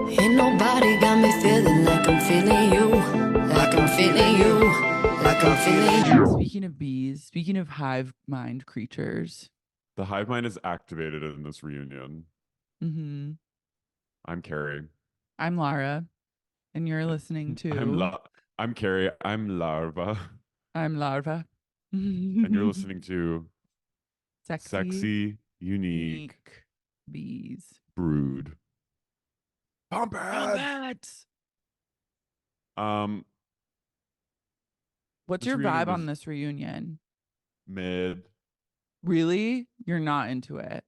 Ain't nobody got me feeling like I'm feeling you, like I'm feeling you, like I'm feeling you. Speaking of bees, speaking of hive mind creatures. The hive mind is activated in this reunion. Mm-hmm. I'm Carrie. I'm Lara, and you're listening to I'm Carrie. I'm Larva. I'm Larva. And you're listening to Sexy, Unique Bees. Brood. Pumpheads! What's This your reunion vibe was on this reunion? mid. Really? You're not into it?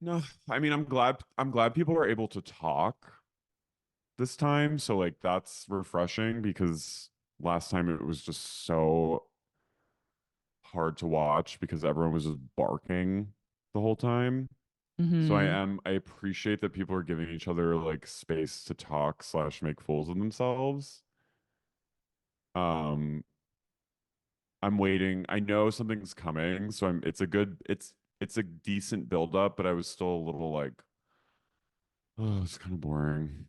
No, I mean I'm glad people are able to talk this time. So like that's refreshing because last time it was just so hard to watch because everyone was just barking the whole time. So Mm-hmm. I appreciate that people are giving each other like space to talk slash make fools of themselves. Um, I'm waiting. I know something's coming, so it's a decent build up, but I was still a little like, oh, it's kind of boring.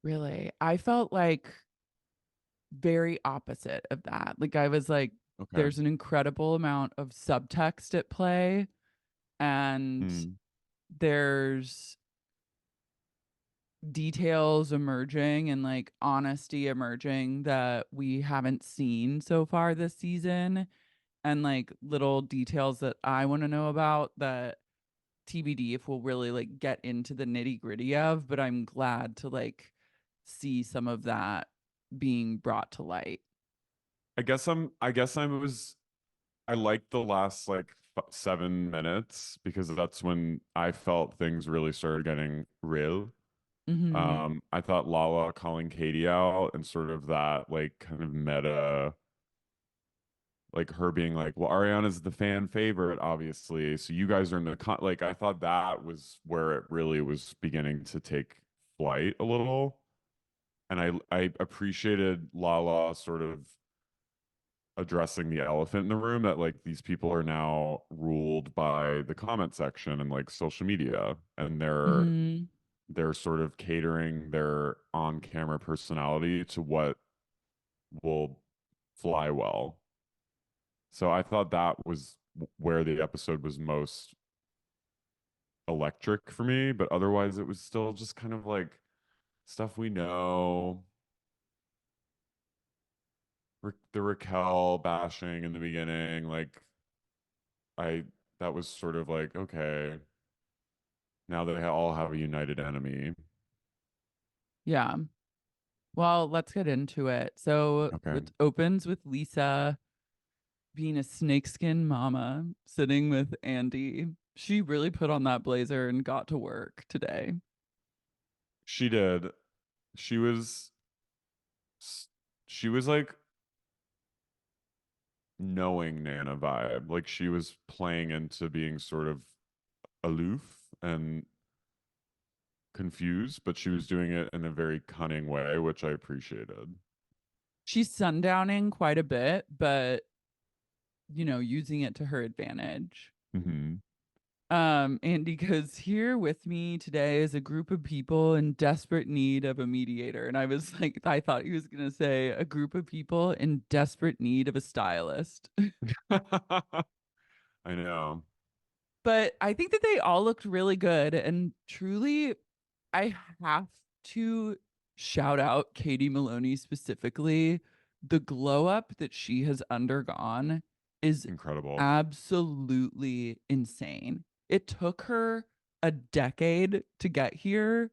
Really? I felt like very opposite of that. Like I was like, Okay. there's an incredible amount of subtext at play, and Hmm. there's details emerging and like honesty emerging that we haven't seen so far this season, and like little details that I want to know about that TBD if we'll really like get into the nitty-gritty of, but I'm glad to like see some of that being brought to light. I liked the last like 7 minutes because that's when I felt things really started getting real. Mm-hmm. I thought Lala calling Katie out and sort of that like kind of meta, like her being like, well, Ariana's the fan favorite, obviously. So you guys are in the like, I thought that was where it really was beginning to take flight a little. And I appreciated Lala sort of addressing the elephant in the room that like these people are now ruled by the comment section and like social media and Mm-hmm. they're sort of catering their on-camera personality to what will fly well. So I thought that was where the episode was most electric for me, but otherwise it was still just kind of like stuff we know. The Raquel bashing in the beginning, like I that was sort of like, okay, now they all have a united enemy. Yeah. Well, let's get into it. So Okay. it opens with Lisa being a snakeskin mama sitting with Andy. She really put on that blazer and got to work today. She did. She was she was like knowing Nana vibe. Like she was playing into being sort of aloof and confused, but she was doing it in a very cunning way, which I appreciated. She's sundowning quite a bit, but using it to her advantage. Mm-hmm. Andy goes, here with me today is a group of people in desperate need of a mediator. And I was like, I thought he was gonna say a group of people in desperate need of a stylist. I know. But I think that they all looked really good. And truly, I have to shout out Katie Maloney specifically. The glow up that she has undergone is Incredible. absolutely insane. It took her a decade to get here,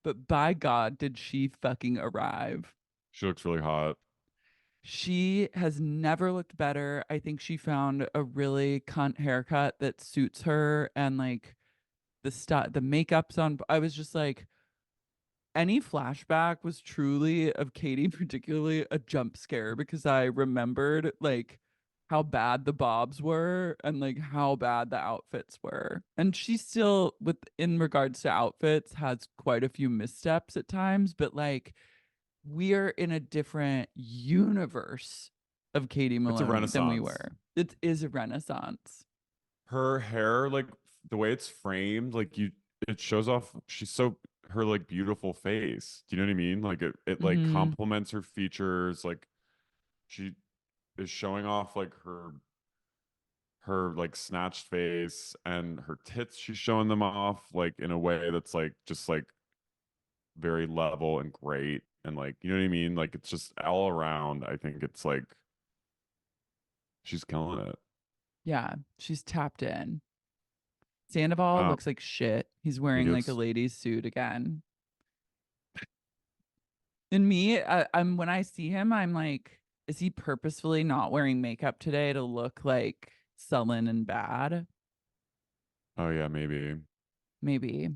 but by God, did she fucking arrive. She looks really hot. She has never looked better. I think she found a really cunt haircut that suits her, and like the makeup's on. I was just like, any flashback was truly of Katie, particularly a jump scare, because I remembered like how bad the bobs were and like how bad the outfits were. And she still, with in regards to outfits, has quite a few missteps at times, but like we're in a different universe of Katie It's a Maloney than we renaissance. were. It is a renaissance. Her hair, like the way it's framed, like it shows off her like beautiful face. Do you know what I mean? Like it like Mm-hmm. complements her features. Like she is showing off like her like snatched face and her tits. She's showing them off like in a way that's like just like very level and great. And like, you know what I mean? Like it's just all around. I think it's like she's killing it. Yeah, she's tapped in. Sandoval Um, looks like shit. He's he wearing like a looks lady's suit again. And me, I'm when I see him, I'm like, is he purposefully not wearing makeup today to look like sullen and bad? oh yeah, maybe. Maybe.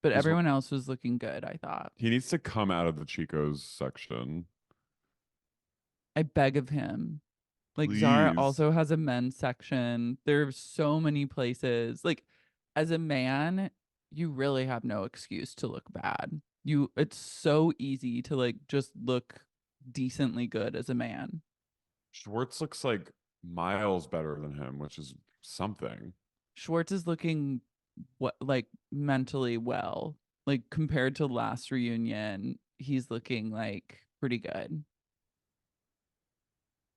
But He's everyone else was looking good, I thought. he needs to come out of the Chico's section. I beg of him. Like Zara Please. also has a men's section. There's so many places. Like as a man, you really have no excuse to look bad. It's so easy to like just look decently good as a man. Schwartz looks like miles better than him, which is something. Schwartz is looking what like mentally well. Like compared to last reunion, he's looking like pretty good.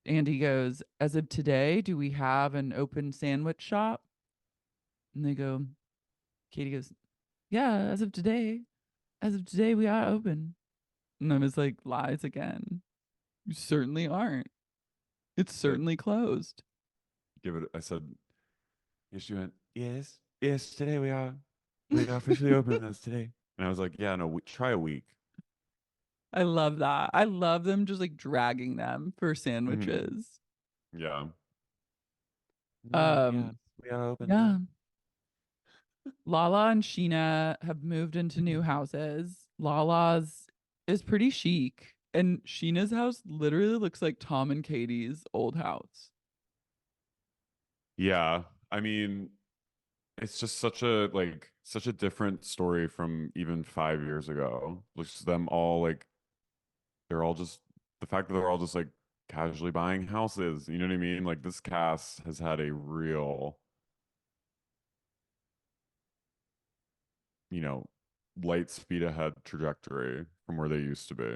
And he goes, as of today, do we have an open sandwich shop? And they go, Katie goes, yeah, as of today, we are open. And I was like, lies again. You certainly aren't. It's Like, certainly closed. give it. I said, yes, she went, yes, yes, today we are officially open as today. And I was like, yeah, no, try a week. I love that. I love them just like dragging them for Hmm. sandwiches. Yeah. No, yeah, Um, we are open today. yeah. Lala and Sheena have moved into new houses. Lala's is pretty chic, and Sheena's house literally looks like Tom and Katie's old house. Yeah. I mean, it's just such a different story from even 5 years ago. Just them all like they're all just the fact that they're all just like casually buying houses. You know what I mean? Like this cast has had a real, you know, light speed ahead trajectory from where they used to be.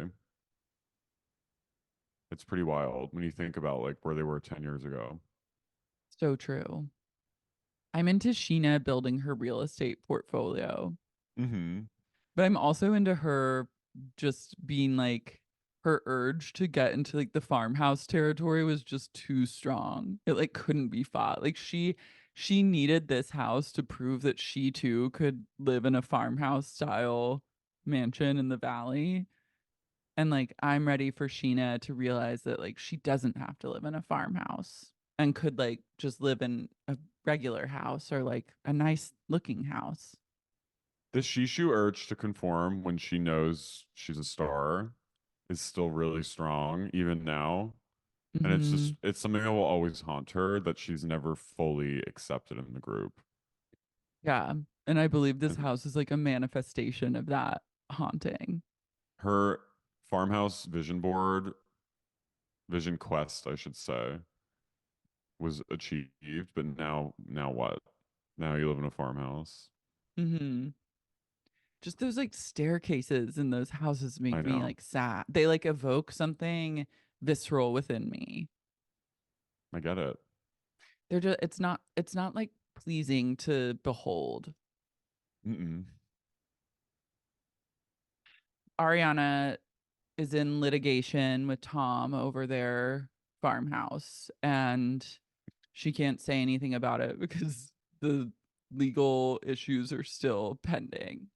It's pretty wild when you think about like where they were 10 years ago. So true. I'm into Sheena building her real estate portfolio, Mm-hmm. but I'm also into her just being like her urge to get into like the farmhouse territory was just too strong. It like couldn't be fought. Like she needed this house to prove that she too could live in a farmhouse style mansion in the valley. And like I'm ready for Sheena to realize that like she doesn't have to live in a farmhouse and could like just live in a regular house or like a nice looking house. The Shishu urge to conform when she knows she's a star is still really strong, even now. And Hmm. it's something that will always haunt her that she's never fully accepted in the group. Yeah. And I believe this And house is like a manifestation of that haunting. her farmhouse vision quest, I should say, was achieved, but now what? Now you live in a farmhouse. Hmm. Just those like staircases in those houses I make me know. like sad. They like evoke something visceral within me. I get it. They're just it's not like pleasing to behold. Mm-mm. Ariana is in litigation with Tom over their farmhouse and she can't say anything about it because the legal issues are still pending.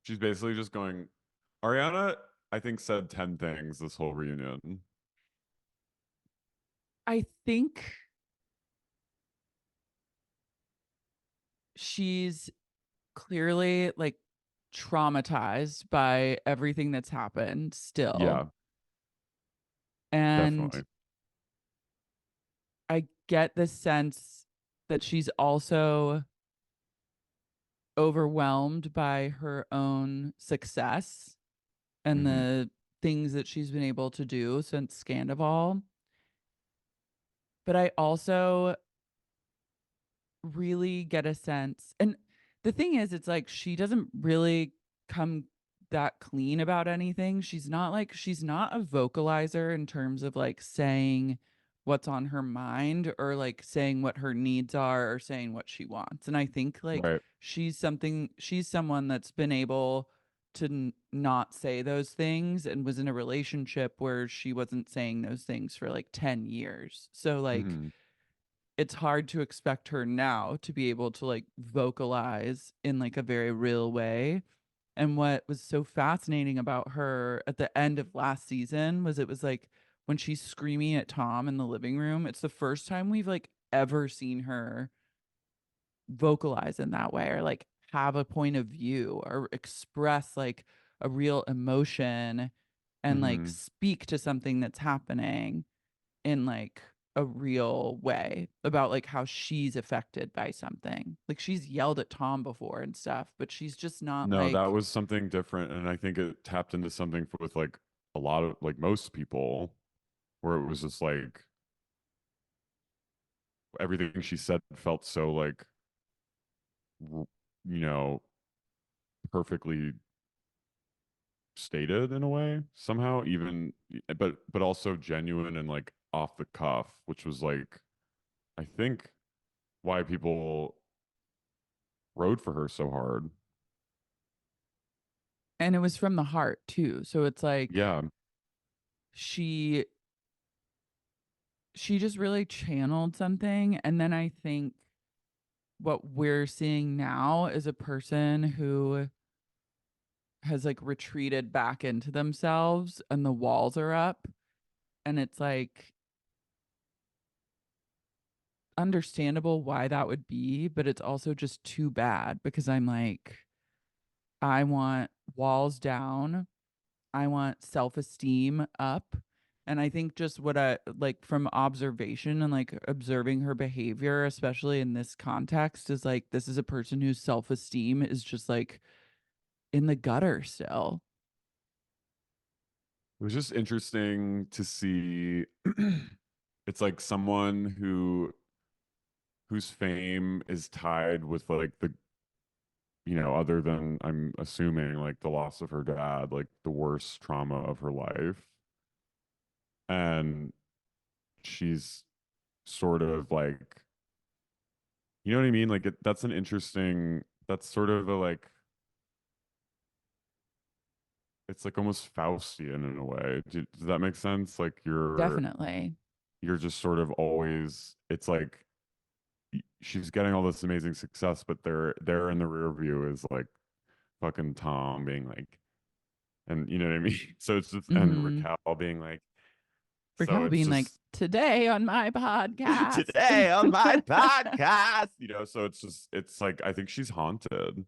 She's basically just going, Ariana, I think, said 10 things this whole reunion. I think she's clearly like traumatized by everything that's happened still. Yeah, And definitely. I get the sense that she's also overwhelmed by her own success and Hmm. the things that she's been able to do since Scandoval. But I also really get a sense, and the thing is, it's like she doesn't really come that clean about anything. She's not a vocalizer in terms of like saying what's on her mind or like saying what her needs are or saying what she wants. And I think like Right. she's someone that's been able to not say those things and was in a relationship where she wasn't saying those things for like 10 years. So like Mhm. it's hard to expect her now to be able to like vocalize in like a very real way. And what was so fascinating about her at the end of last season was it was like when she's screaming at Tom in the living room, it's the first time we've like ever seen her vocalize in that way or like have a point of view or express like a real emotion and like Mhm. speak to something that's happening in like a real way about like how she's affected by something. Like she's yelled at Tom before and stuff, but she's just not No, that like was something different, and I think it tapped into something with like a lot of like most people, where it was just like everything she said felt so like you know perfectly stated in a way somehow, even but also genuine and like off the cuff, which was like I think why people rode for her so hard. and it was from the heart too. So it's like Yeah. she she just really channeled something and then I think what we're seeing now is a person who has like retreated back into themselves and the walls are up and it's like understandable why that would be, but it's also just too bad because I'm like, I want walls down. I want self esteem up. And I think just what I like from observation and like observing her behavior, especially in this context, is like this is a person whose self esteem is just like in the gutter still. It was just interesting to see it's like someone whose fame is tied with like the other than I'm assuming like the loss of her dad, like the worst trauma of her life. And she's sort of like, you know what I mean? Like that's an interesting, that's sort of a like, it's like almost Faustian in a way. Does that make sense? Like Definitely. you're just sort of always, it's like she's getting all this amazing success, but there in the rear view is like fucking Tom being like, and you know what I mean? So it's just, and Mm-hmm. Raquel being like, so Raquel it's being like, just today on my podcast. today on my podcast, so it's just, it's like, I think she's haunted.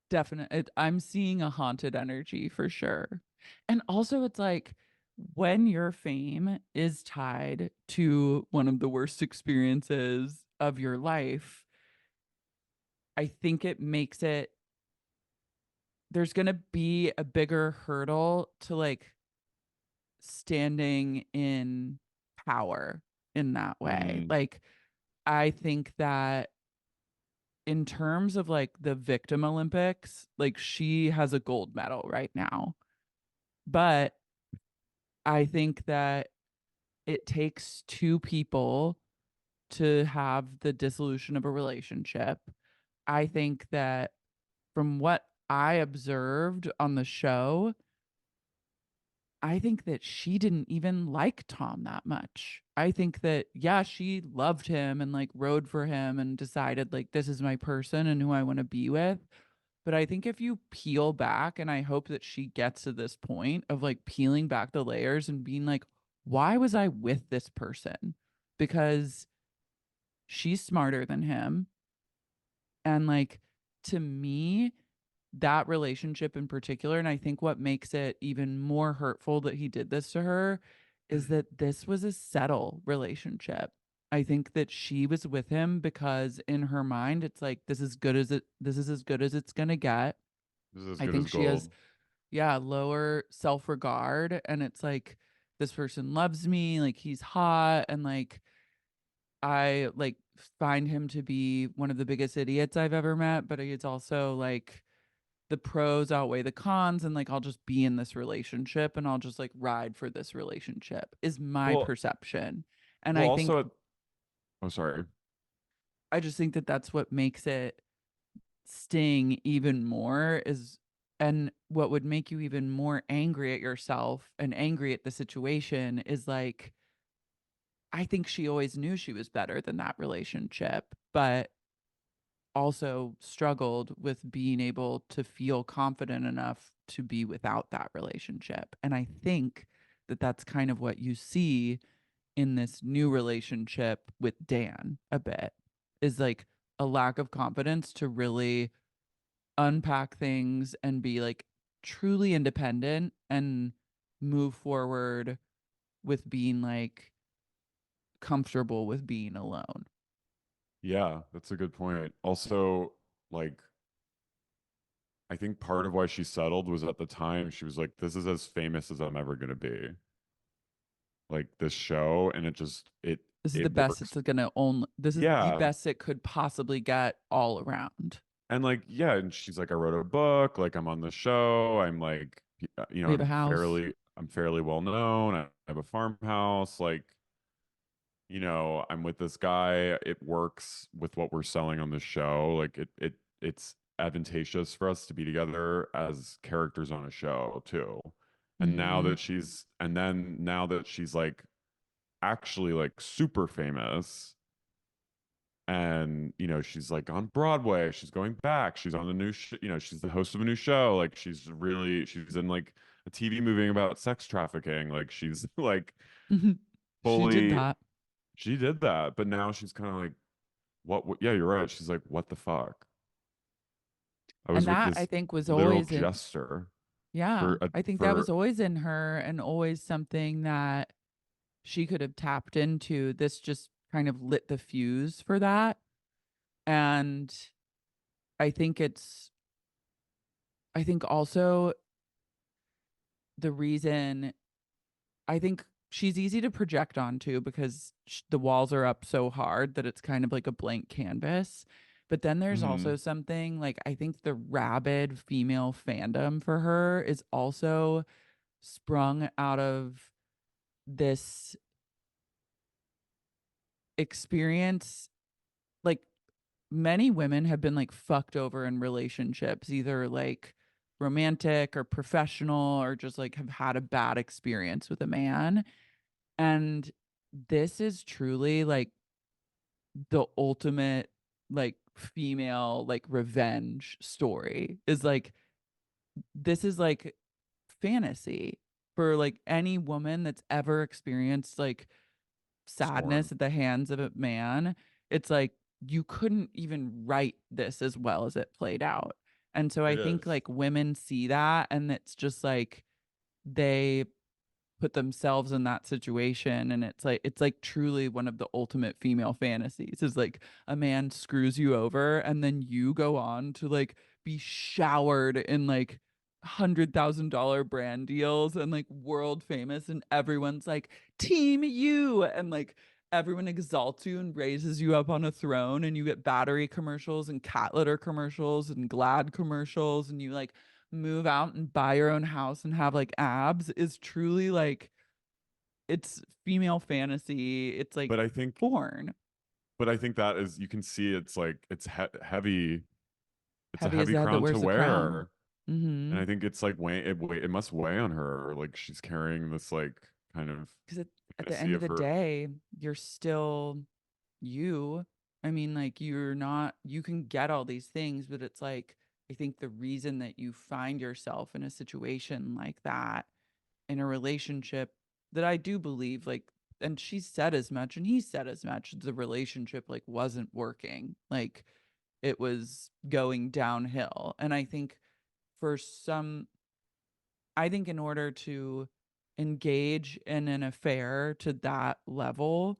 Definitely. I'm seeing a haunted energy for sure. And also, it's like when your fame is tied to one of the worst experiences of your life, I think it makes it, there's going to be a bigger hurdle to like standing in power in that way. Mm, Like, I think that in terms of like the victim Olympics, like she has a gold medal right now. But I think that it takes two people to have the dissolution of a relationship. I think that from what I observed on the show, I think that she didn't even like Tom that much. I think that, yeah, she loved him and like rode for him and decided, like, this is my person and who I want to be with. But I think if you peel back, and I hope that she gets to this point of like peeling back the layers and being like, why was I with this person? Because she's smarter than him. And like, to me, that relationship in particular, and I think what makes it even more hurtful that he did this to her is that this was a settle relationship. I think that she was with him because in her mind it's like this is as good as it's going to get. this is as I good think as she has, gold. yeah, lower self-regard and it's like this person loves me, like he's hot and like I like find him to be one of the biggest idiots I've ever met, but it's also like the pros outweigh the cons, and like I'll just be in this relationship and I'll just like ride for this relationship is my Well, perception. And well, I think also, oh, sorry. I just think that that's what makes it sting even more is, and what would make you even more angry at yourself and angry at the situation is like I think she always knew she was better than that relationship, but also struggled with being able to feel confident enough to be without that relationship. And I think that that's kind of what you see in this new relationship with Dan a bit, is like a lack of confidence to really unpack things and be like truly independent and move forward with being like comfortable with being alone. Yeah, that's a good point. Also, like, I think part of why she settled was at the time she was like, this is as famous as I'm ever gonna be. Like this show, and This is the it best works. it's gonna own. This is the Yeah. best it could possibly get all around. And like, yeah, and she's like, I wrote a book, like I'm on the show. I'm like, We have a house. I'm fairly well known. I have a farmhouse, like, I'm with this guy. It works with what we're selling on the show. Like it's advantageous for us to be together as characters on a show too. Mm-hmm. And then now that she's like actually like super famous, and she's like on Broadway, she's going back, she's on a new she's the host of a new show, like she's in like a TV movie about sex trafficking, like she's like She did fully, that. she did that, but now she's kind of like, what, yeah, you're right, she's like, what the fuck, I And was with that I this think was literal always in, jester yeah, for a I think that was for always in her and always something that she could have tapped into. This just kind of lit the fuse for that. And I think it's, I think also the reason, I think she's easy to project onto because the walls are up so hard that it's kind of like a blank canvas. But then there's Mhm. also something like I think the rabid female fandom for her is also sprung out of this experience. Like many women have been like fucked over in relationships, either like romantic or professional, or just like have had a bad experience with a man. And this is truly like the ultimate like female like revenge story, is like this is like fantasy for like any woman that's ever experienced like Scorn. sadness at the hands of a man. It's like you couldn't even write this as well as it played out. And so I It think is. like women see that and it's just like they put themselves in that situation, and it's like truly one of the ultimate female fantasies is like a man screws you over and then you go on to like be showered in like $100,000 brand deals and like world famous, and everyone's like team you, and like everyone exalts you and raises you up on a throne, and you get battery commercials and cat litter commercials and Glad commercials, and you like move out and buy your own house and have like abs, is truly like it's female fantasy. It's like but i think porn. but I think that is, you can see it's like heavy, it's a Heavy as heavy the head that crown to wears the crown. wear. And Mm-hmm. I think it's like it must weigh on her. Like she's carrying this like kind of Because at the fantasy end of of the her. day, you're still you. I mean, like you're not, you can get all these things, but it's like, I think the reason that you find yourself in a situation like that, in a relationship that I do believe, like, and she said as much and he said as much, the relationship like wasn't working. Like it was going downhill. And I think for some, I think in order to engage in an affair to that level,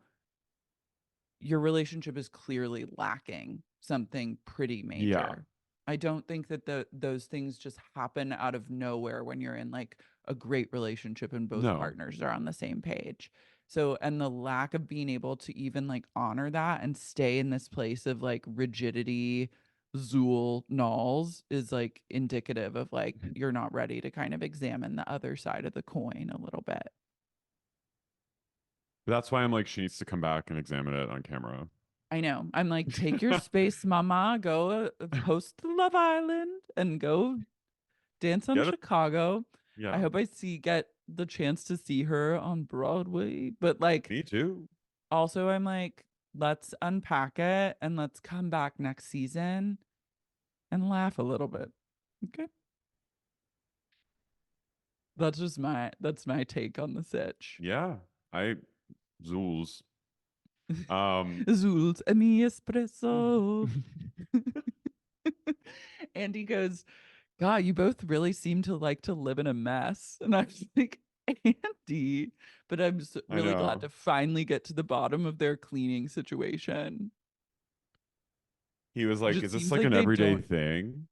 your relationship is clearly lacking something pretty Yeah. major. I don't think that those things just happen out of nowhere when you're in like a great relationship and both No. partners are on the same page. So, and the lack of being able to even like honor that and stay in this place of like rigidity, Zuul nulls is like indicative of like you're not ready to kind of examine the other side of the coin a little bit. That's why I'm like, she needs to come back and examine it on camera. I know. I'm like, take your space, mama. Go host the Love Island and go dance on Get it? Chicago. I Yeah, hope I get the chance to see her on Broadway. But like, me too. also, I'm like, let's unpack it and let's come back next season and laugh a little bit. Okay. That's my take on the sitch. Yeah, I Zools. Um, Zuul's a mi espresso. And he goes, God, you both really seem to like to live in a mess. And I was like, Andy, but I'm I really glad know. to finally get to the bottom of their cleaning situation. He was It like, just "Is this seems like like an they everyday don't. thing?"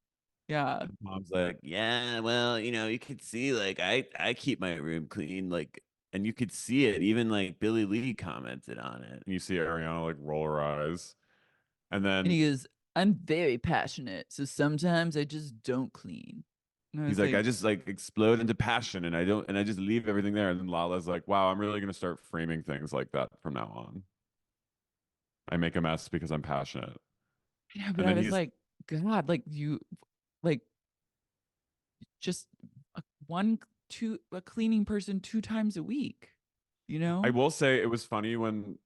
Yeah. And Mom's like, yeah, well, you could see like I keep my room clean, like, and you could see it. Even like Billy Lee commented on it. And you see Ariana like roll her eyes, and And then he goes, I'm very passionate. So sometimes I just don't clean. And I he's was like, like, "I just like explode into passion, and I just leave everything there." And then Lala's like, "Wow, I'm really gonna start framing things like that from now on. I make a mess because I'm passionate." yeah, but And I then was he's, like, God, like you, like just one, two, a cleaning person 2 times a week, you I know? will say, it was funny when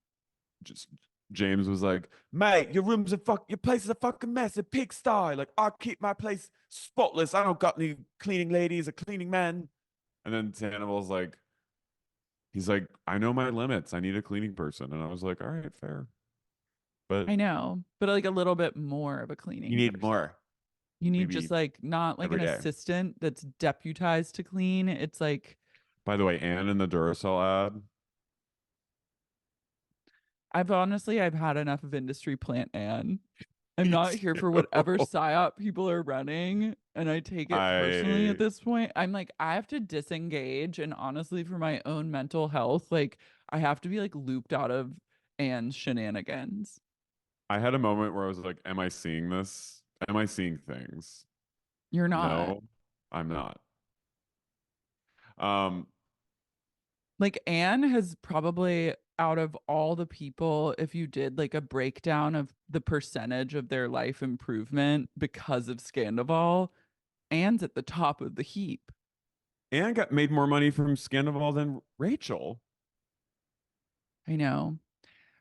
just James was like, "Mate, your place is a fucking mess, a pigsty. Like, I keep my place spotless. I don't got any cleaning ladies or cleaning men." And then Sandoval's like, he's like, "I know my limits. I need a cleaning person." And I was like, "All right, fair." But I know, but like a little bit more of a You cleaning need person. more You need maybe just like not like an every day. assistant that's deputized to clean. It's like by the way, Anne in the Duracell ad, I've had enough of industry plant Anne. I'm me not here for whatever too. psyop people are running, and I take it personally at I this point. I'm like, I have to disengage, and honestly, for my own mental health, like I have to be like looped out of Anne's shenanigans. I had a moment where I was like, "Am I seeing this? Am I seeing things?" You're not. No, I'm not. Um, Like Anne has probably out of all the people, if you did like a breakdown of the percentage of their life improvement because of Scandoval, Anne's at the top of the heap. Anne got made more money from Scandoval than Rachel. I know.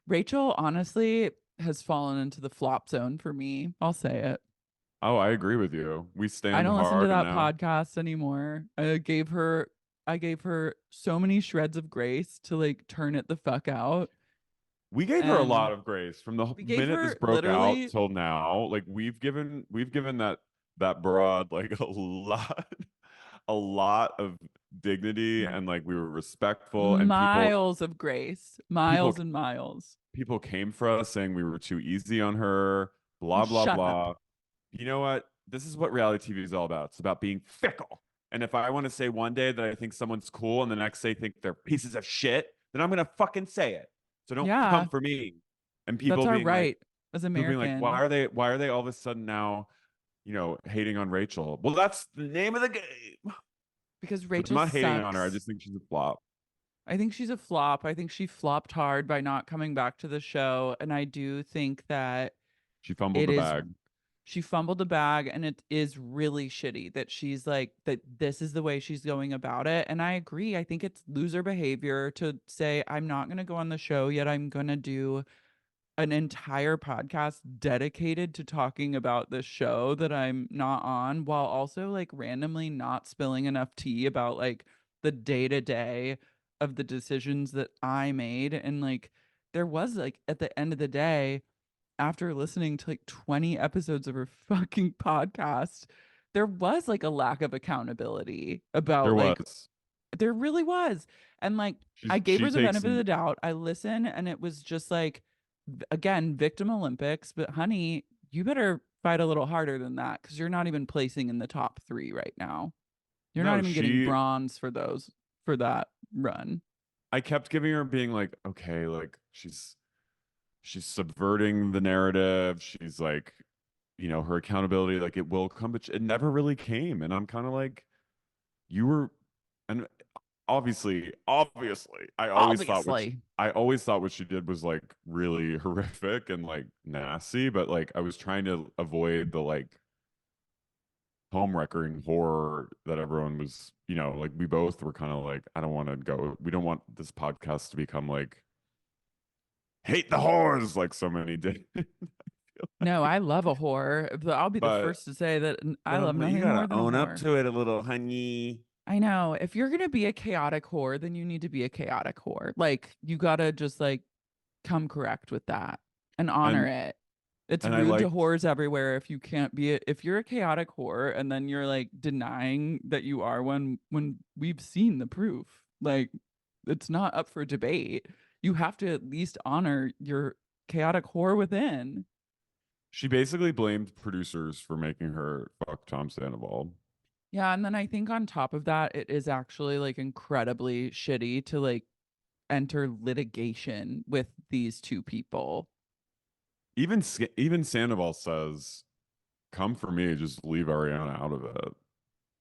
Rachel honestly has fallen into the flop zone for me. I'll say it. Oh, I agree with you. We I stand don't listen to hard, and that now podcast anymore. I gave her so many shreds of grace to like turn it the fuck out. we gave her a And lot of grace from the we gave minute this her broke out literally till now. Like, we've given that broad like a lot a lot of dignity, and like we were respectful, and miles of grace, people miles and miles. people came for us saying we were too easy on her, blah blah Shut up. blah. You know what? This is what reality TV is all about. It's about being fickle. And if I want to say one day that I think someone's cool and the next day think they're pieces of shit, then I'm gonna fucking say it. So don't come Yeah, for me. And that's our right as people being like, Americans. why are they all of a sudden now, hating on Rachel? Well, that's the name of the game. Because But I'm Rachel not hating on her. I sucks. just think she's a flop. I think she's a flop. I think she flopped hard by not coming back to the show. And I do think that She fumbled it the is bag. she fumbled the bag and it is really shitty that she's like that this is the way she's going about it. And I agree. I think it's loser behavior to say I'm not going to go on the show yet I'm going to do an entire podcast dedicated to talking about this show that I'm not on while also like randomly not spilling enough tea about like the day-to-day of the decisions that I made. And like there was like at the end of the day after listening to like 20 episodes of her fucking podcast, there was like a lack of accountability There about like was. there really was. And like I gave She her the takes benefit of some. the doubt. I listened and it was just like again, victim Olympics, but honey, you better fight a little harder than that because you're not even placing in the top 3 right now. You're not No, even getting bronze for that run. I kept giving her being like, okay, like she's subverting the narrative. She's like, her accountability, like it will come, but it never really came. And I'm kind of like, you were, and obviously, Obviously. I always thought what she did was like really horrific and like nasty, but like I was trying to avoid the like home wrecking horror that everyone was, like we both were kind of like, I don't want to go, we don't want this podcast to become like hate the whores like so many did. No, I love a whore, but I'll be the But first to say that I love But you nothing more gotta than a own up whore. to it a little, honey. I know. If you're gonna be a chaotic whore, then you need to be a chaotic whore. Like you gotta just like come correct with that and honor and it. It's and I rude to like whores everywhere if you can't be if you're a chaotic whore and then you're like denying that you are one when we've seen the proof. Like it's not up for debate. You have to at least honor your chaotic whore within. she basically blamed producers for making her fuck Tom Sandoval. Yeah, and then I think on top of that, it is actually like incredibly shitty to like enter litigation with these two people. Even Sandoval says, "Come for me, just leave Ariana out of it."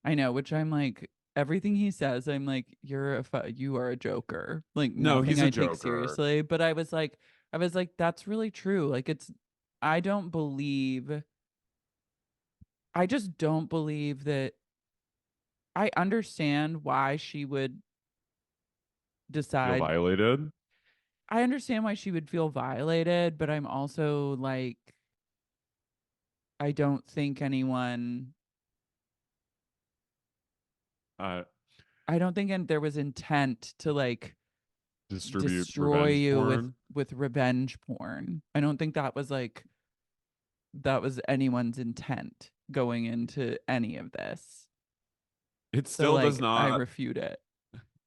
I know, which I'm like, everything he says, I'm like, you are a joker. Like No, nothing he's a I take joker. seriously. But I was like, that's really true. Like I don't believe, I just don't believe that. I understand why she would Feel decide. violated. I understand why she would feel violated, but I'm also like, I don't think anyone. Uh, I don't think there was intent to like distribute destroy revenge you porn. with revenge porn. I don't think that was anyone's intent going into any of this. It So still does like I not. refute it.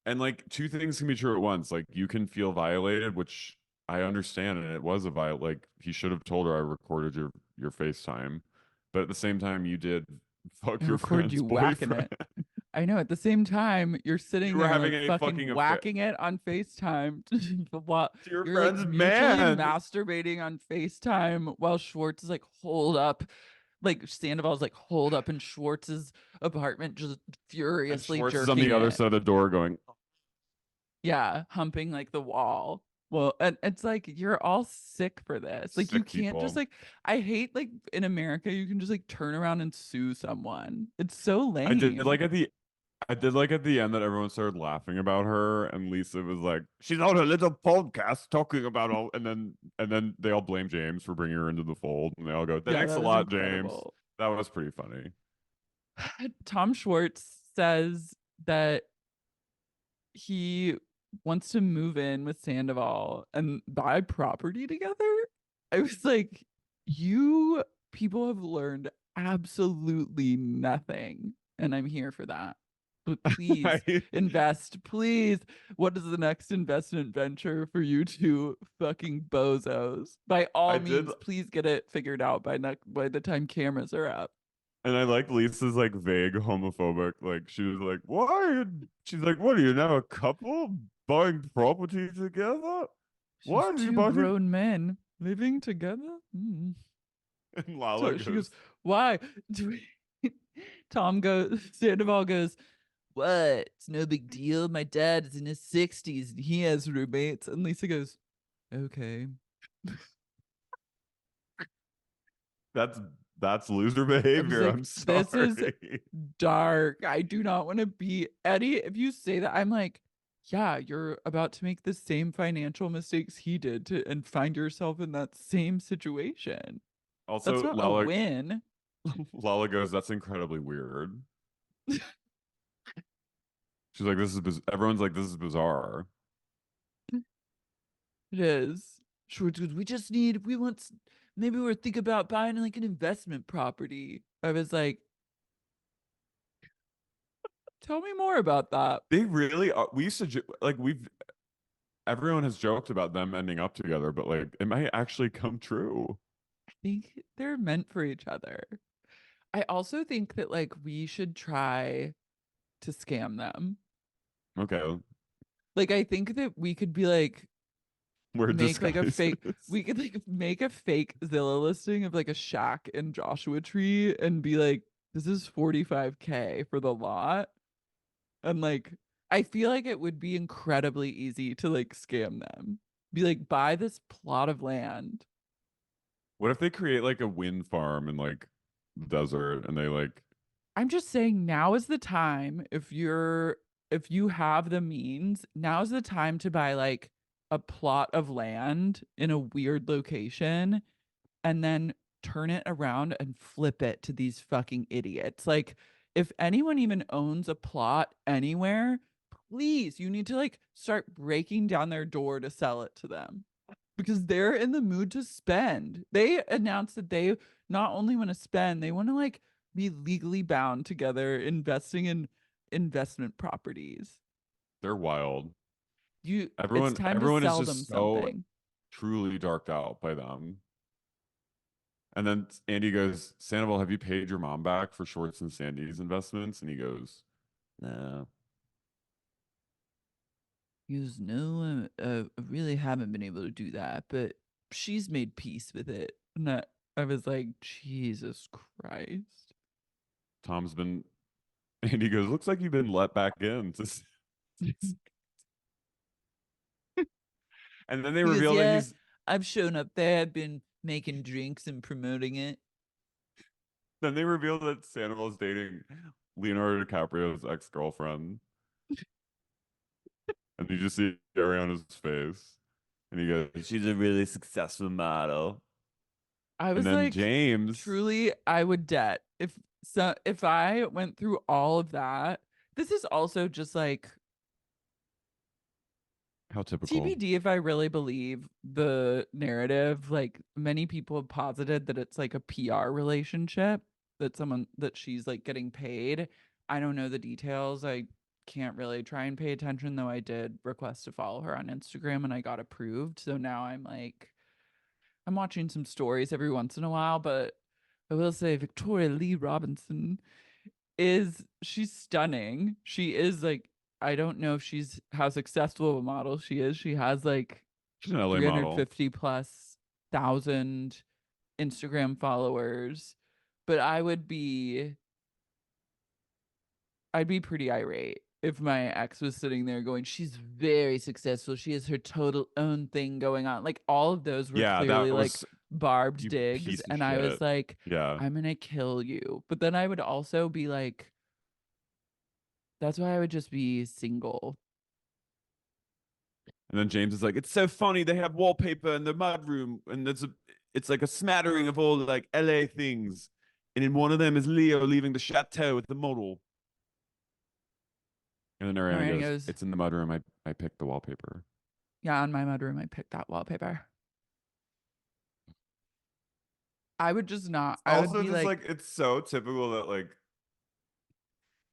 And like two things can be true at once. Like you can feel violated, which I understand, and it was a like he should have told her I recorded your FaceTime, but at the same time you did I fuck your record friend's you whacking boyfriend. it. I know at the same time you're You sitting were there having like a fucking fucking affair whacking it on FaceTime while to your you're like friend's mutually man. masturbating on FaceTime while Schwartz is like holed up. Like Sandoval's like holed up in Schwartz's apartment, just And furiously Schwartz is on jerking the other it. side of the door going, Yeah, humping like the wall. Well, and it's like you're all sick for this. Like you sick can't just people. like I hate like in America you can just like turn around and sue someone. It's so I did lame. like at the I did like at the end that everyone started laughing about her, and Lisa was like, "She's on a little podcast talking about all," and then they all blame James for bringing her into the fold, and they all go, Yeah, "Thanks a that was lot, James." incredible. That was pretty funny. Tom Schwartz says that he wants to move in with Sandoval and buy property together. I was like, you people have learned absolutely nothing. And I'm here for that. But please I, invest. Please. What is the next investment venture for you two fucking bozos? By all I did, means, please get it figured out by the time cameras are up. and I like Lisa's like vague homophobic. Like she was like, "Why?" She's like, "What are you now, a couple buying property together? She's Why do you two buy?" grown men living together. Mm. And Lala So she goes, goes, why? Tom goes, Sandoval goes, what? It's no big deal. My dad is in his 60s and he has roommates. And Lisa goes, okay. "That's that's loser I'm just behavior. like, I'm this is sorry." dark. I do not want to be Eddie. If you say that, I'm like, yeah, you're about to make the same financial mistakes he did and find yourself in that same situation. That's Also, not a win. Lala goes, "That's incredibly weird." She's like, "This is everyone's like, this is bizarre." It is. Schwartz goes, maybe we're thinking about buying like an investment property. I was like, tell me more about that. They really are. We used to like everyone has joked about them ending up together, but like it might actually come true. I think they're meant for each other. I also think that like we should try to scam them. Okay, Like, I think that we could be like, We're make like a fake, disguises. we could like make a fake Zillow listing of like a shack in Joshua Tree and be like, this is 45K for the lot. And like, I feel like it would be incredibly easy to like scam them. Be like, buy this plot of land. What if they create like a wind farm in like the desert and they like I'm just saying now is the time if you have the means, now's the time to buy like a plot of land in a weird location and then turn it around and flip it to these fucking idiots. Like if anyone even owns a plot anywhere, please, you need to like start breaking down their door to sell it to them because they're in the mood to spend. They announced that they not only want to spend, they want to like be legally bound together investing in investment properties. they're wild. It's time to Everyone is sell them just so something. truly darked out by them. And then Andy goes, Sandoval, have you paid your mom back for Schwartz and Sandy's investments? And he goes, no. He goes, no, I really haven't been able to do that, but she's made peace with it. And I was like, Jesus Christ. Tom's been, Andy goes, looks like you've been let back in. And then they He goes, reveal that yeah, he's, I've shown up there. I've been making drinks and promoting it. then they reveal that Sandoval's dating Leonardo DiCaprio's ex-girlfriend. And you just see Ariana's face. And he goes, She's a really successful model. I and was then like, James, truly, I would debt if I went through all of that. This is also just like how typical. TBD if I really believe the narrative. Like many people have posited that it's like a PR relationship, that she's like getting paid. I don't know the details. I can't really try and pay attention, though I did request to follow her on Instagram and I got approved. So now I'm watching some stories every once in a while, but I will say Victoria Lee Robinson she's stunning. She is like, I don't know if she's how successful of a model she is. She has like She's an LA model. 350 plus thousand Instagram followers, but I'd be pretty irate if my ex was sitting there going, she's very successful. She has her total own thing going on. Like all of those were Yeah, clearly that like was barbed you digs. piece of And I was shit. like, Yeah. I'm going to kill you. But then I would also be like, that's why I would just be single. And then James is like, it's so funny. They have wallpaper in the mudroom, and it's like a smattering of all like LA things. And in one of them is Leo leaving the chateau with the model. And then Ariana goes, it's in the mudroom. I picked the wallpaper. Yeah, on my mudroom, I picked that wallpaper. I would just not. I would Also, be just like, it's so typical that like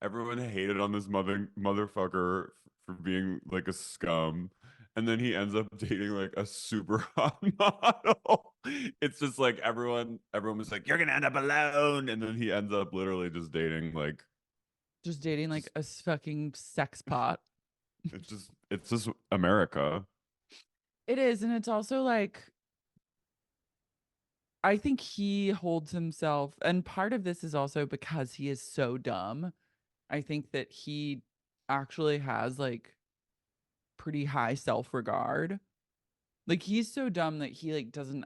everyone hated on this motherfucker for being like a scum, and then he ends up dating like a super hot model. It's just like everyone was like, you're gonna end up alone, and then he ends up literally just dating like a fucking sex pot. it's just America. It is, and it's also like, I think he holds himself, and part of this is also because he is so dumb. I think that he actually has like pretty high self-regard. Like he's so dumb that he like doesn't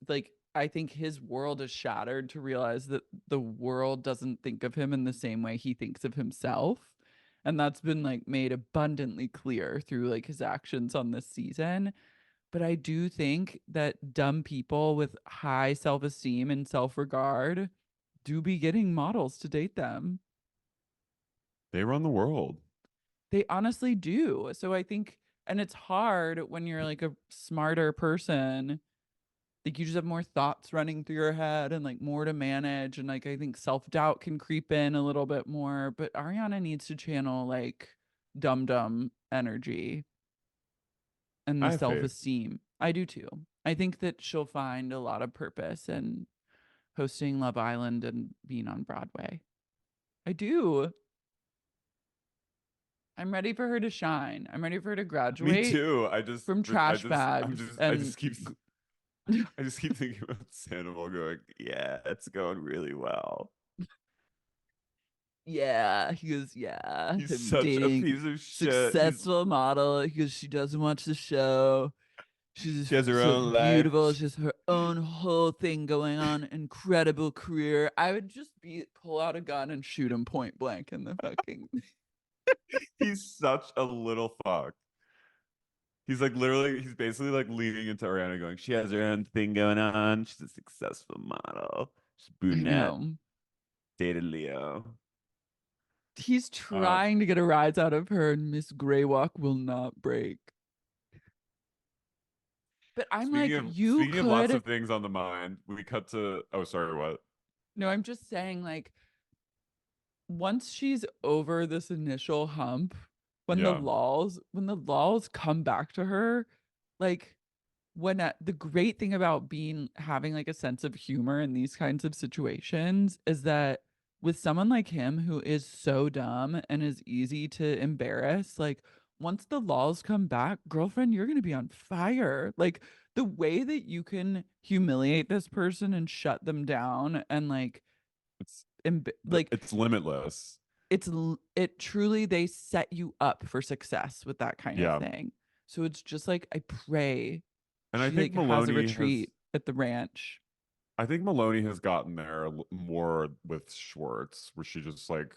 like I think his world is shattered to realize that the world doesn't think of him in the same way he thinks of himself. And that's been like made abundantly clear through like his actions on this season. But I do think that dumb people with high self-esteem and self-regard do be getting models to date them. They run the world. They honestly do. So I think, and it's hard when you're like a smarter person, like you just have more thoughts running through your head and like more to manage. And like I think self-doubt can creep in a little bit more. But Ariana needs to channel like dum-dum energy and I the have faith. self-esteem. I do too. I think that she'll find a lot of purpose in hosting Love Island and being on Broadway. I do. I'm ready for her to shine. I'm ready for her to Me graduate too. from trash bags and I just keep thinking about Sandoval going, yeah, it's going really well. yeah, he goes, yeah, He's him such a dating piece of shit. successful model. He goes, she doesn't watch the show. She's She has her so own beautiful. life. She has her own whole thing going on. Incredible career. I would just pull out a gun and shoot him point blank in the fucking. He's such a little fuck. He's like literally, he's basically like leaning into Ariana going, she has her own thing going on. She's a successful model. She's I brunette, know. dated Leo. He's trying to get a rise out of her, and Miss Greywalk will not break. But I'm like, you speaking of lots could. of things on the mind, we cut to, oh, sorry, what? No, I'm just saying, like, once she's over this initial hump, when Yeah. the lulls come back to her, like, the great thing about having like a sense of humor in these kinds of situations is that with someone like him who is so dumb and is easy to embarrass, like once the lulls come back, girlfriend, you're going to be on fire. Like the way that you can humiliate this person and shut them down and like It's like it's limitless. it truly, they set you up for success with that kind of Yeah. thing. So it's just like, I pray And she I think like has a Maloney retreat at the ranch. I think Maloney has gotten there more with Schwartz, where she just like,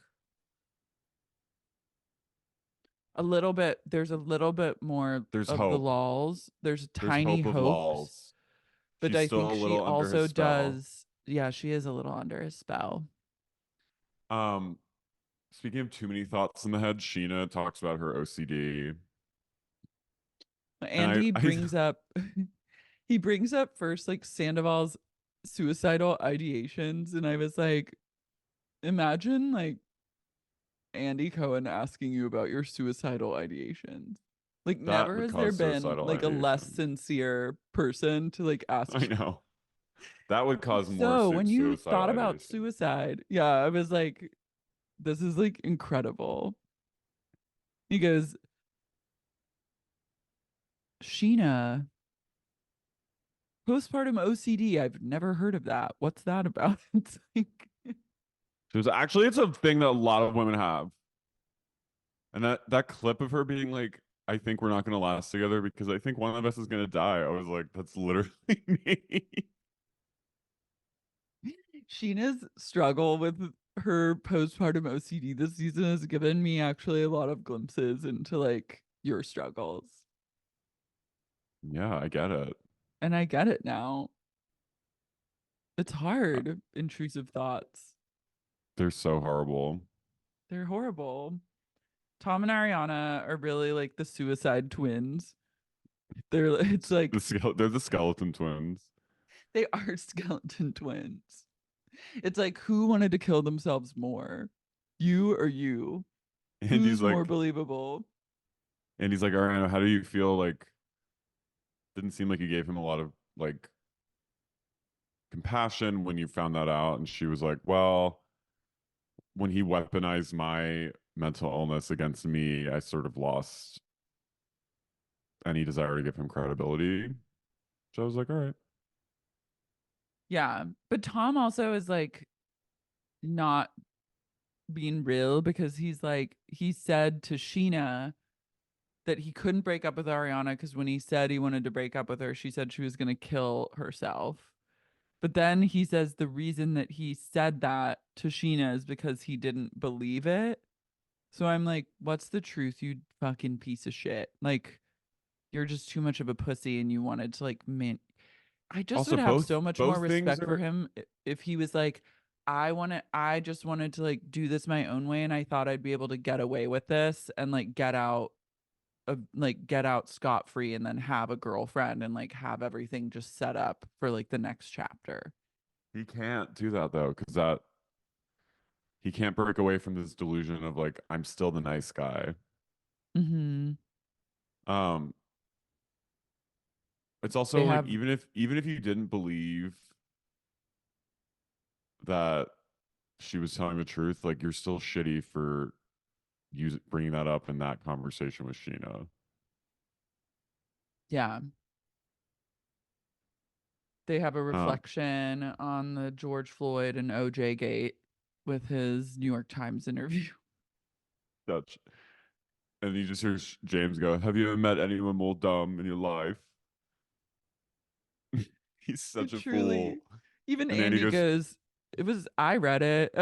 A little bit, there's a little bit more there's of the hope. lulls. There's There's tiny hope of hopes, lulls. but She's I still think a she little under his also spell. does. Yeah, she is a little under his spell. Um, Speaking of too many thoughts in the head, Sheena talks about her OCD. And I, he I brings up he brings up first like Sandoval's suicidal ideations, and I was like, imagine like Andy Cohen asking you about your suicidal ideations. Like that never would has there cause been suicidal like a less ideation. sincere person to like ask. I know. That would cause more So when you suicidal thought about ideation. suicide, yeah, I was like, this is like incredible. He goes, Sheena, postpartum OCD. I've never heard of that. What's that about? It's like, It's a thing that a lot of women have. And that clip of her being like, I think we're not going to last together because I think one of us is going to die. I was like, that's literally me. Sheena's struggle with her postpartum OCD this season has given me actually a lot of glimpses into like your struggles. Yeah, I get it. And I get it now. It's hard, intrusive thoughts. They're so horrible. They're horrible. Tom and Ariana are really like the suicide twins. It's like They're the skeleton twins. they are skeleton twins. It's like, who wanted to kill themselves more? You or you? And Who's more believable? he's like, Ariana, how do you feel? Like, didn't seem like you gave him a lot of like compassion when you found that out. And she was like, well, when he weaponized my mental illness against me, I sort of lost any desire to give him credibility. So I was like, all right. Yeah. But Tom also is like not being real because he's like, he said to Sheena that he couldn't break up with Ariana because when he said he wanted to break up with her, she said she was going to kill herself. But then he says the reason that he said that to Sheena is because he didn't believe it. So I'm like, what's the truth, you fucking piece of shit? Like, you're just too much of a pussy and you wanted to like I just Also, would have so much more both things respect for are him if he was like, I just wanted to like do this my own way and I thought I'd be able to get away with this and like get out scot free and then have a girlfriend and like have everything just set up for like the next chapter. he can't do that though, because that he can't break away from this delusion of like, I'm still the nice guy. Mm-hmm. Um, it's also They like, have even if you didn't believe that she was telling the truth, like you're still shitty for bringing that up in that conversation with Sheena. Yeah. They have a Uh, reflection on the George Floyd and OJ gate with his New York Times interview. Dutch. And you just hear James go, "Have you ever met anyone more dumb in your life?" He's such a Truly. fool. Even And Andy Andy goes, goes, I read it.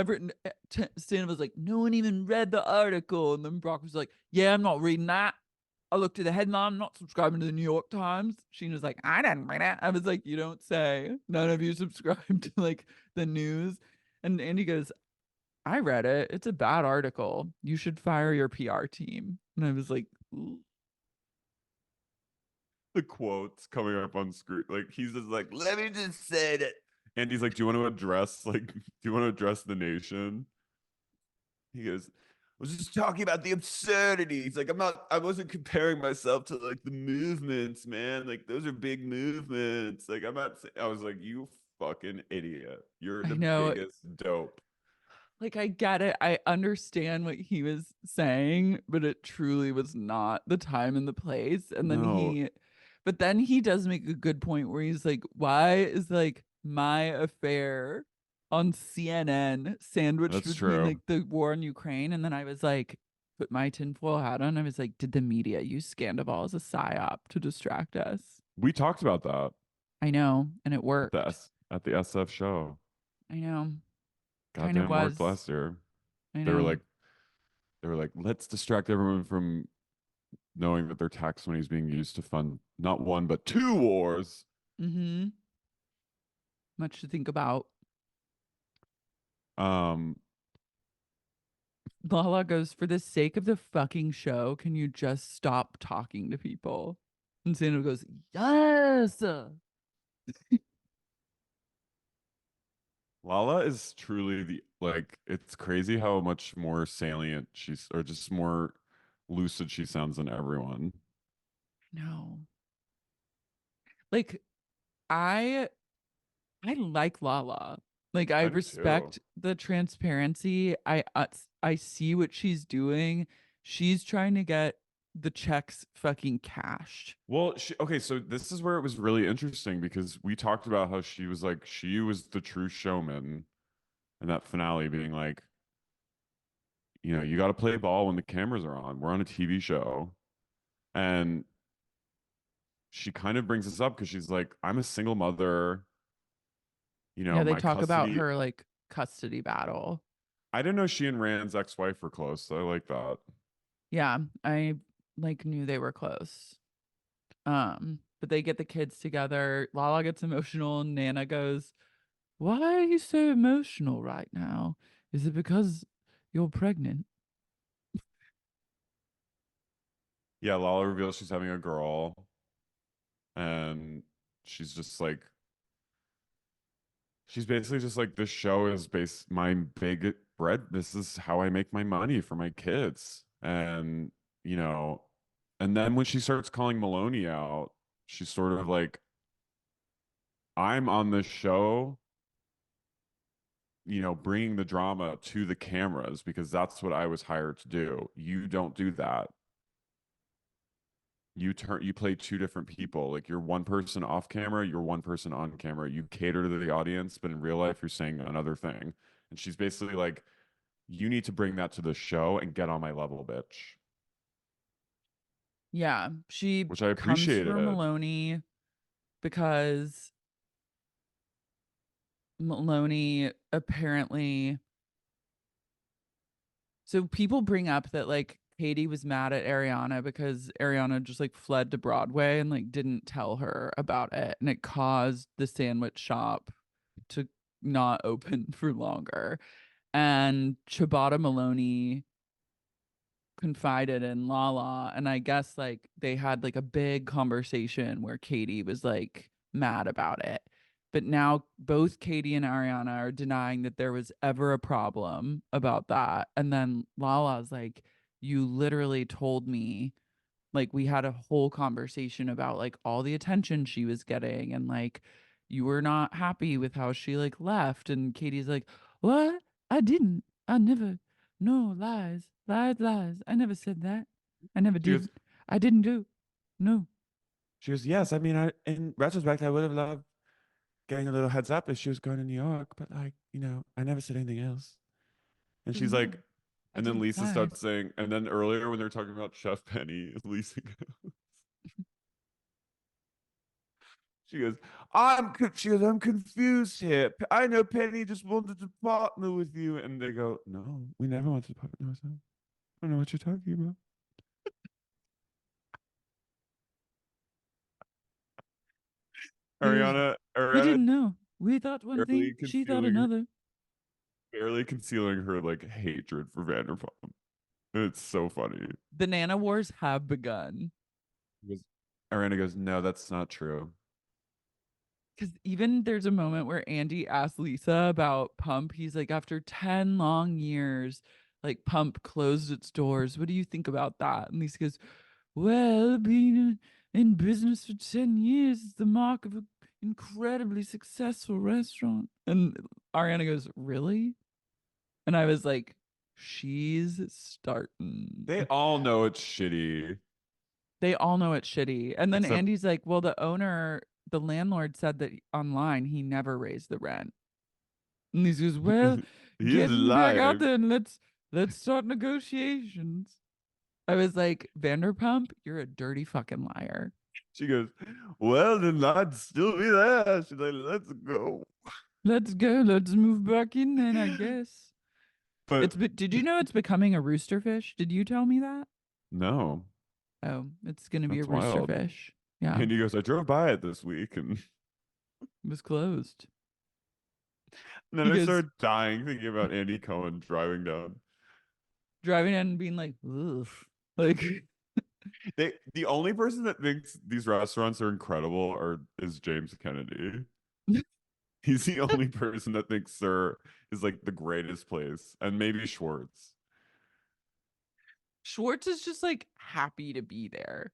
Stan was like, no one even read the article. And then Brock was like, yeah, I'm not reading that. I looked at the headline. I'm not subscribing to the New York Times. Sheena's like, I didn't read it. I was like, you don't say. None of you subscribe to like the news. And Andy goes, I read it. It's a bad article. You should fire your PR team. And I was like, ooh. the quotes coming up on screen. Like, he's just like, "Let me just say that." And he's like, "Do you want to address, like, do you want to address the nation?" He goes, "I was just talking about the absurdity." He's like, I wasn't comparing myself to like the movements, man. Like, those are big movements. Like, I'm not saying, I was like, "You fucking idiot. You're I the know. biggest dope." Like, I get it. I understand what he was saying, but it truly was not the time and the place. And then No, but then he does make a good point where he's like, why is like my affair on CNN sandwiched that's between true. like the war in Ukraine? And then I was like, put my tinfoil hat on. I was like, did the media use Scandoval as a psyop to distract us? We talked about that I know. And it at worked. at the SF show. I know. Kind of Goddamn worked was. last year. I They were know. like, let's distract everyone from knowing that their tax money is being used to fund not one but two wars. Mm-hmm. Much to think about. Um, Lala goes, for the sake of the fucking show, can you just stop talking to people? And Sandoval goes, yes. Lala is truly the like. It's crazy how much more salient she's, or just more lucid she sounds than everyone. No. Like, I I like Lala. Like, I I do too. respect the transparency. I see what she's doing. She's trying to get the checks fucking cashed. Well, okay, so this is where it was really interesting because we talked about how she was the true showman in that finale, being like, you got to play ball when the cameras are on. We're on a TV show. And she kind of brings this up because she's like, I'm a single mother. Yeah, they My talk about custody. her like custody battle. I didn't know she and Rand's ex-wife were close. So I like that. Yeah, I like knew they were close. But they get the kids together. Lala gets emotional. Nana goes, why are you so emotional right now? Is it because you're pregnant? Yeah, Lala reveals she's having a girl, and she's just like, she's basically just like, this show is my big bread. This is how I make my money for my kids. And, you know, and then when she starts calling Maloney out, she's sort of like, I'm on this show, bringing the drama to the cameras because that's what I was hired to do. You don't do that. You play two different people. Like, you're one person off camera, you're one person on camera. You cater to the audience, but in real life you're saying another thing. And she's basically like, you need to bring that to the show and get on my level, bitch. Yeah, she Which I comes for appreciated. Maloney because Maloney apparently. So people bring up that like Katie was mad at Ariana because Ariana just like fled to Broadway and like didn't tell her about it. And it caused the sandwich shop to not open for longer. And Ciabatta Maloney confided in Lala. And I guess like they had like a big conversation where Katie was like mad about it. But now both Katie and Ariana are denying that there was ever a problem about that. And then Lala's like, you literally told me, like, we had a whole conversation about like all the attention she was getting and like you were not happy with how she like left. And Katie's like, what? I didn't. I never. No, lies, lies, lies. I never said that. I never She did. goes, I didn't do. No. she goes, yes, I mean, in retrospect, I would have loved getting a little heads up if she was going to New York, but like, I never said anything else. And she's No, like, I and then didn't Lisa lie. starts saying, and then earlier when they're talking about Chef Penny, Lisa goes, she goes, I'm confused here. I know Penny just wanted to partner with you. And they go, no, we never wanted to partner with her. I don't know what you're talking about. He goes, Ariana, we Ariana didn't know. We thought one barely thing, she thought another. concealing her like hatred for Vanderpump. And it's so funny. The Nana Wars have begun. Because Ariana goes, no, that's not true. Because even there's a moment where Andy asks Lisa about Pump. He's like, after 10 long years, like Pump closed its doors. What do you think about that? And Lisa goes, well, being in business for 10 years is the mark of an incredibly successful restaurant. And Ariana goes, really? And I was like, she's starting. They all know it's shitty. They all know it's shitty. And then Except Andy's like, well, the landlord said that online he never raised the rent. And he goes, well, he get is me back out lying. there and let's start negotiations. I was like, Vanderpump, you're a dirty fucking liar. She goes, well, then I'd still be there. She's like, let's go. Let's go. Let's move back in then, I guess. But Did you know it's becoming a rooster fish? Did you tell me that? no, Oh, it's gonna be a that's rooster wild. fish. Yeah. And he goes, I drove by it this week, and It was closed. then He I goes, started dying thinking about Andy Cohen driving down. driving in and being like, ugh. Like The only person that thinks these restaurants are incredible is James Kennedy. He's the only person that thinks Sir is like the greatest place, and maybe Schwartz. Schwartz is just like happy to be there.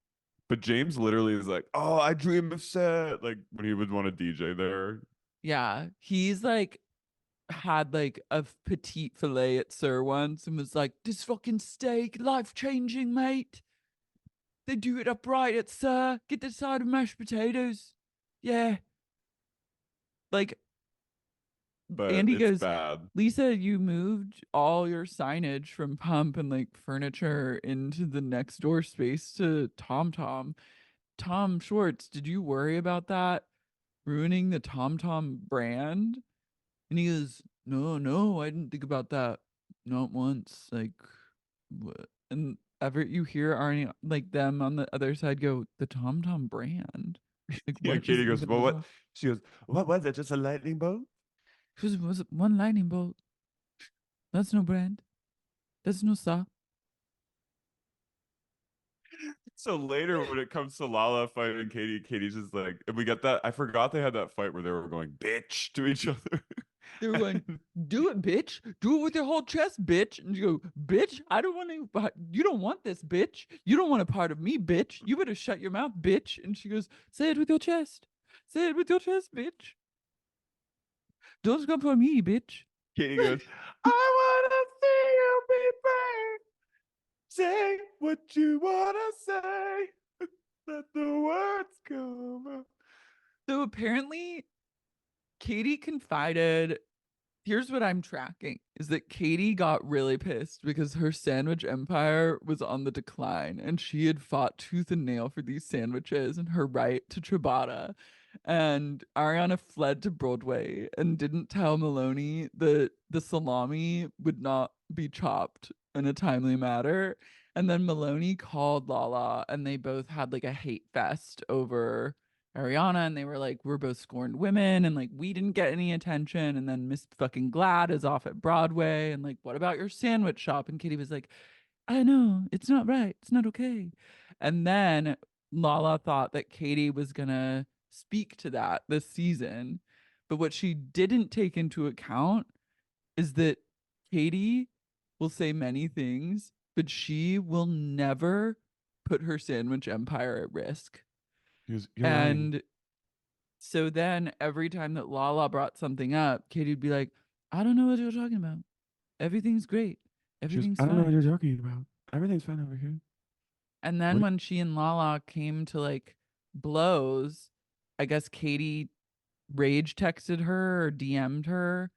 But James literally is like, oh, I dream of set, like when he would want to DJ there. Yeah. He's like had like a petite filet at Sir once and was like, this fucking steak, life changing, mate. They do it upright at Sir. Get the side of mashed potatoes. Yeah. Like But Andy it's goes, bad. Lisa, you moved all your signage from Pump and like furniture into the next door space to Tom Tom. Tom Schwartz, did you worry about that ruining the Tom Tom brand? And he goes, no, I didn't think about that. Not once. Like, what? And ever you hear Arnie, like them on the other side go, the Tom Tom brand. Like, Yeah, what Katie is goes, even well, what? involved? She goes, what was it? Just a lightning bolt? Was it one lightning bolt? That's no brand. That's no saw. So later, when it comes to Lala fighting Katie, Katie's just like, and we get that. I forgot they had that fight where they were going bitch to each other. They were going, do it, bitch. Do it with your whole chest, bitch. And you go, bitch, I don't want to, you don't want this, bitch. You don't want a part of me, bitch. You better shut your mouth, bitch. And she goes, say it with your chest. Say it with your chest, bitch. Don't come for me, bitch. Katie goes, I wanna see you be brave. Say what you wanna say. Let the words come out. So apparently, Katie confided. Here's what I'm tracking is that Katie got really pissed because her sandwich empire was on the decline and she had fought tooth and nail for these sandwiches and her right to ciabatta. And Ariana fled to Broadway and didn't tell Maloney that the salami would not be chopped in a timely manner. And then Maloney called Lala and they both had like a hate fest over Ariana, and they were like, we're both scorned women, and like we didn't get any attention. And then Miss fucking Glad is off at Broadway, and like, what about your sandwich shop? And Katie was like, I know, it's not right, it's not okay. And then Lala thought that Katie was gonna speak to that this season. But what she didn't take into account is that Katie will say many things, but she will never put her sandwich empire at risk. You're And right. so then every time that Lala brought something up, Katie would be like, I don't know what you're talking about. Everything's great. Everything's I don't know what fine. you're talking about. Everything's fine over here. And then What- when she and Lala came to like blows, I guess Katie rage texted her or DM'd her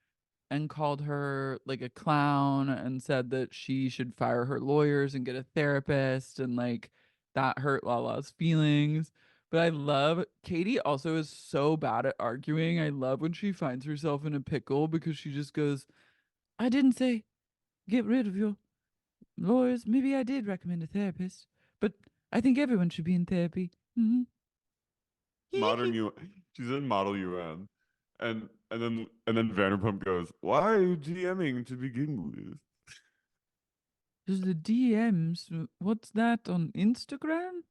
and called her like a clown and said that she should fire her lawyers and get a therapist, and like that hurt Lala's feelings. But I love Katie also is so bad at arguing. I love when she finds herself in a pickle because she just goes, I didn't say get rid of your lawyers. Maybe I did recommend a therapist, but I think everyone should be in therapy. Mm-hmm. Modern U. She's in Model UN, and then Vanderpump goes, "Why are you DMing to begin with?" There's the DMs. What's that on Instagram?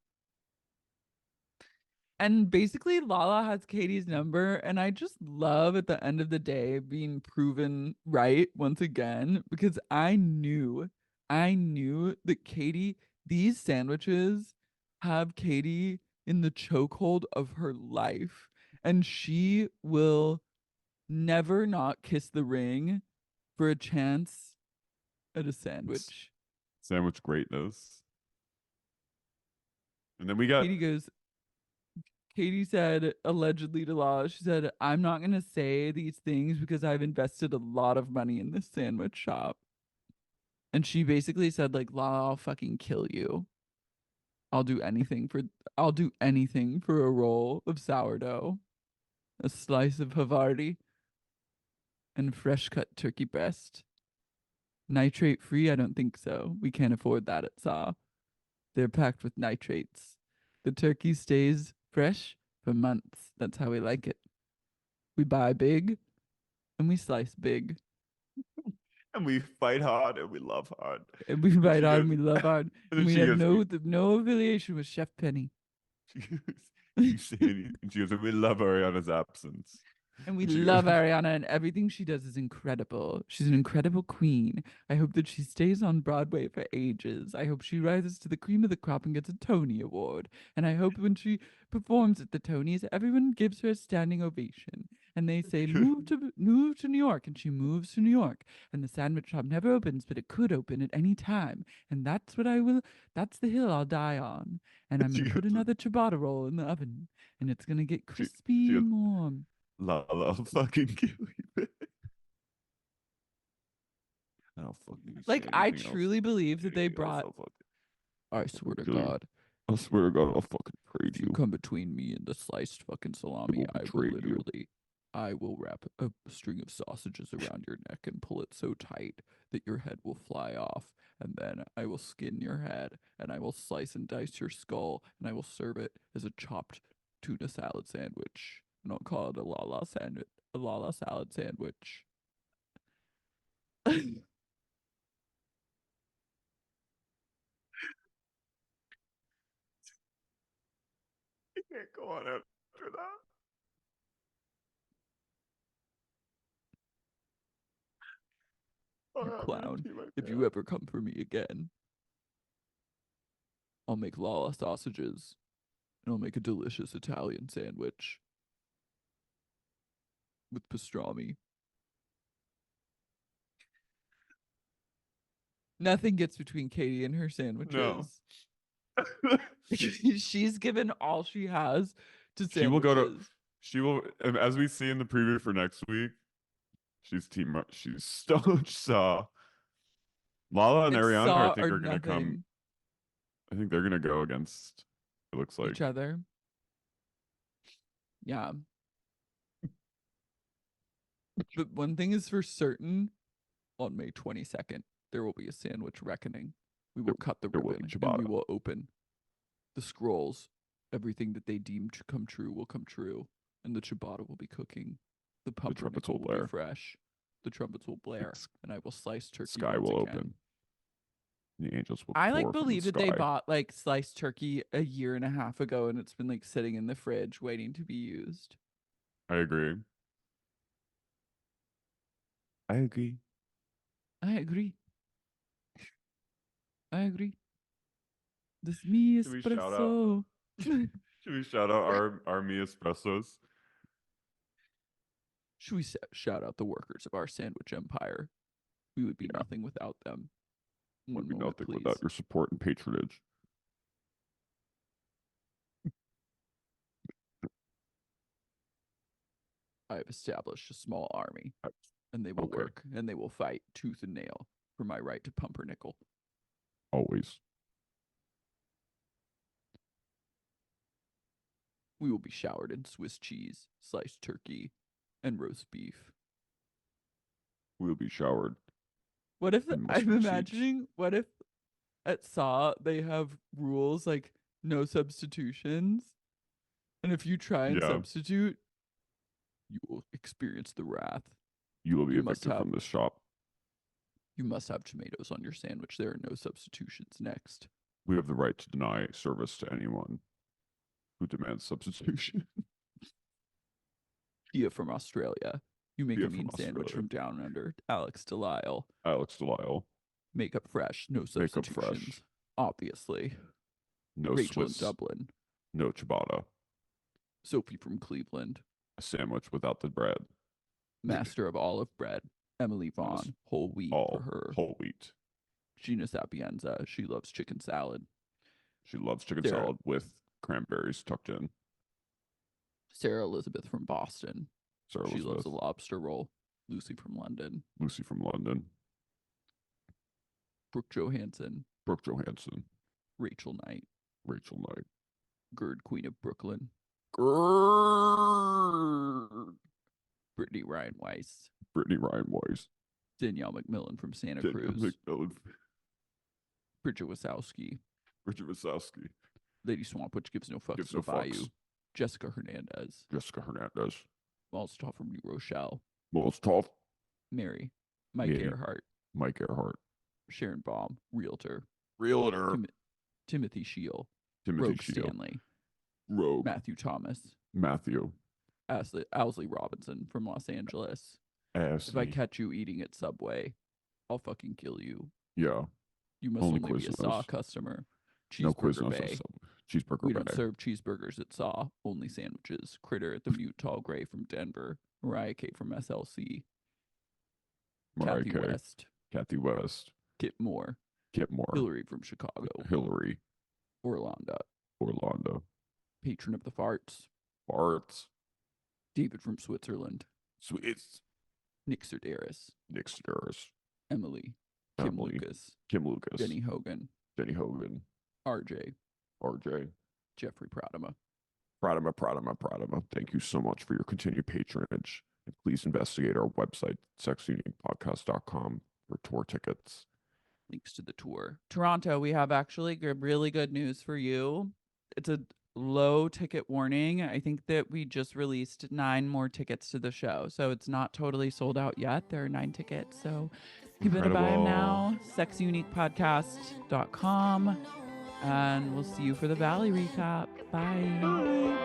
And basically, Lala has Katie's number, and I just love at the end of the day being proven right once again because I knew that Katie, these sandwiches have Katie in the chokehold of her life, and she will never not kiss the ring for a chance at a sandwich. Sandwich greatness. And then we got Katie said allegedly to Lala, she said, I'm not going to say these things because I've invested a lot of money in this sandwich shop. And she basically said, like, Lala, I'll fucking kill you. I'll do anything for a roll of sourdough, a slice of Havarti, and fresh cut turkey breast. Nitrate free? I don't think so. We can't afford that at Saw. They're packed with nitrates. The turkey stays fresh for months. That's how we like it. We buy big and we slice big. and we fight hard and we love hard. And we fight hard and we love hard. And And then we she have goes, no affiliation with Chef Penny. you say anything. She goes, we love Ariana's absence. And we She love goes- Ariana, and everything she does is incredible. She's an incredible queen. I hope that she stays on Broadway for ages. I hope she rises to the cream of the crop and gets a Tony Award. And I hope when she performs at the Tonys, everyone gives her a standing ovation. And they say, move to New York. And she moves to New York. And the sandwich shop never opens, but it could open at any time. And that's the hill I'll die on. And I'm going to put another ciabatta roll in the oven. And it's going to get crispy goes, and warm. Lala, I'll fucking kill you. I don't fucking Like, say I anything else. truly believe that they Anything else, brought. I'll fucking I swear to kill you. God, I swear to God, I'll fucking trade if you you. come between me and the sliced fucking salami, I will betray you. literally, I will wrap a string of sausages around your neck and pull it so tight that your head will fly off. And then I will skin your head and I will slice and dice your skull and I will serve it as a chopped tuna salad sandwich. And I'll call it a Lala salad sandwich. You can't go on after that. You I'm gonna clown. pee my If you pants. ever come for me again, I'll make Lala sausages and I'll make a delicious Italian sandwich with pastrami. Nothing gets between Katie and her sandwiches. She's given all she has to sandwiches. She will go to. She will, and as we see in the preview for next week, she's staunch Saw. Lala and Like, Ariana, Saw I think, or are gonna come. nothing. I think they're gonna go against. It looks like Each other. Yeah. But one thing is for certain, on May 22nd, there will be a sandwich reckoning. We will cut the there will be ribbon and we ciabatta. will open the scrolls. Everything that they deem to come true will come true. And the ciabatta will be cooking. The trumpets pumpernickel will will blare. be fresh. The trumpets will blare. And I will slice turkey. Sky once will again. open. The angels will. I pour like from the believe that they sky. bought like sliced turkey a year and a half ago and it's been like sitting in the fridge waiting to be used. I agree. I agree. I agree. I agree. This me Should we shout out- espresso. Should we shout out our Me Espressos? Should we shout out the workers of our sandwich empire? We would be Yeah. nothing without them. Would be One moment, nothing without please. your support and patronage. I have established a small army, Uh, and they will okay. work, and they will fight tooth and nail for my right to pumpernickel. Always. We will be showered in Swiss cheese, sliced turkey, and roast beef. We will be showered. What if And I'm mustard seeds. imagining? What if at Saw they have rules like no substitutions, and if you try and Yeah. substitute, you will experience the wrath. You will be You must evicted have- from this shop. You must have tomatoes on your sandwich. There are no substitutions. Next. We have the right to deny service to anyone who demands substitution. Pia from Australia. You make Pia a from mean sandwich Australia. from down under. Alex Delisle. Alex Delisle. Makeup fresh. No Makeup substitutions. fresh. Obviously. No Rachel Swiss. in Dublin. No ciabatta. Sophie from Cleveland. A sandwich without the bread. Master of olive bread. Emily Vaughn. Whole wheat All for her. whole wheat. Sheena Sapienza. She loves chicken salad. She loves chicken Sarah. salad with cranberries tucked in. Sarah Elizabeth from Boston. Sarah She Elizabeth. loves a lobster roll. Lucy from London. Lucy from London. Brooke Johansson. Brooke Johansson. Rachel Knight. Rachel Knight. Gerd Queen of Brooklyn. Brittany Ryan Weiss. Brittany Ryan Weiss. Danielle McMillan from Santa Danielle Cruz. McMillan. Bridget Wasowski. Richard Wasowski. Lady Swamp, which gives no fucks Gives to no the Bayou. fucks. Jessica Hernandez. Jessica Hernandez. Molotov from New Rochelle. Molotov. Mary. Mike Mary. Earhart. Mike Earhart. Sharon Baum. Realtor. Realtor. Timothy Shield. Timothy Rogue Shield. Stanley. Rogue. Matthew Thomas. Matthew. Owsley Robinson from Los Angeles. Ass. If I catch you eating at Subway, I'll fucking kill you. Yeah. You must Only only be a Quiznos. Saw customer. No Cheeseburger Quiznos. Bay. Cheeseburger We Bay. don't serve cheeseburgers at Saw, only sandwiches. Critter at the Mute Tall Gray from Denver. Mariah K from SLC. Mariah Kathy K. West. Kathy West. Kit Moore. Kit Moore. Hillary from Chicago. Hillary. Orlando. Orlando. Patron of the Farts. Bart's. David from Switzerland. Sweets. Nick Serdaris. Nick Sedaris. Emily. Kim Emily. Lucas. Kim Lucas. Jenny Hogan. Jenny Hogan. RJ. RJ. Jeffrey Pradama. Pradama. Thank you so much for your continued patronage. And please investigate our website, sexuniquepodcast.com, for tour tickets. Links to the tour. Toronto, we have actually really good news for you. It's a low ticket warning. I think that we just released 9 more tickets to the show. So it's not totally sold out yet. There are 9 tickets. So you better buy them now. sexuniquepodcast.com. And we'll see you for the Valley recap. Bye.